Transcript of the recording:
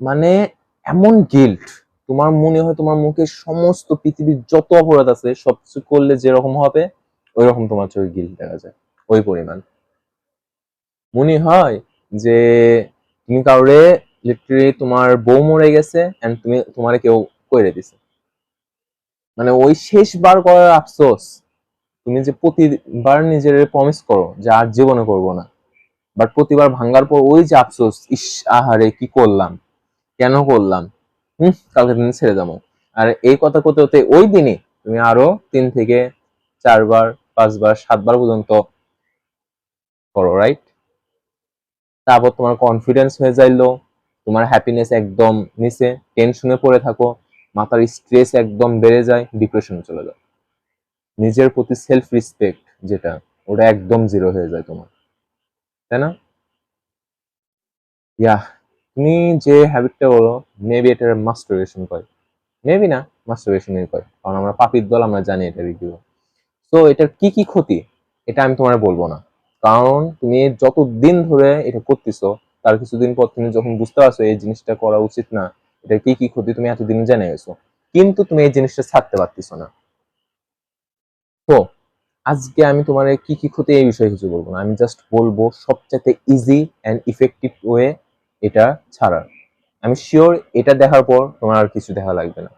মানে এমন গিল্ট, তোমার মনে হয় তোমার মুখে সমস্ত পৃথিবীর যত অপরাধ আছে সবকিছু করলে যেরকম হবে ওই রকম তোমার চোখে গিল্ট দেখা যায়, ওই পরিমাণ। মনে হয় যে তুমি কাউরে, লিটারেলি তোমার বউ মরে গেছে এন্ড তুমি তোমারে কেউ কইরে দিছে, মানে ওই শেষবার করার আফসোস। তুমি যে প্রতিবার নিজের প্রমিস করো যে আর জীবনে করবো না, বাট প্রতিবার ভাঙ্গার পর ওই যে আফসোস, ইস আহারে কি করলাম, কেন করলাম, কালকে দিন ছেড়ে যাবো। আর এই কথা করতে হতে ওই দিনই তুমি আরো 3 থেকে 4 বার, 5 বার, 7 বার পর্যন্ত করো, রাইট? তারপর তোমার কনফিডেন্স হয়ে যাইলো, তোমার হ্যাপিনেস একদম নিচে, টেনশনে পড়ে থাকো, মাথার স্ট্রেস একদম বেড়ে যায়, ডিপ্রেশনে চলে যায়, নিজের প্রতি সেলফ রেসপেক্ট যেটা, ওটা একদম জিরো হয়ে যায় তোমার, তাই না? ইয়া, তুমি যে হ্যাবিটটা বলো, মেবি এটা মাস্টারবেশন করে, মেবি না, মাস্টারবেশনই করে, কারণ আমরা পাপির দল, আমরা জানি এটা রিভিউ। তো এটার কি কি ক্ষতি এটা আমি তোমার বলবো না, কারণ তুমি যতদিন ধরে এটা করতেছো তার কিছুদিন পর তুমি যখন বুঝতে পারছো এই জিনিসটা করা উচিত না, এটা কি কি ক্ষতি তুমি এতদিন জেনে গেছো, কিন্তু তুমি এই জিনিসটা ছাড়তে পারতেছো না। তো আজকে আমি তোমার কি কি ক্ষতি এই বিষয়ে কিছু বলবো না, আমি জাস্ট বলবো সবচেয়ে ইজি এন্ড ইফেক্টিভ ওয়ে এটা ছাড়ার। আমি শিওর এটা দেখার পর তোমার আর কিছু দেখা লাগবে না।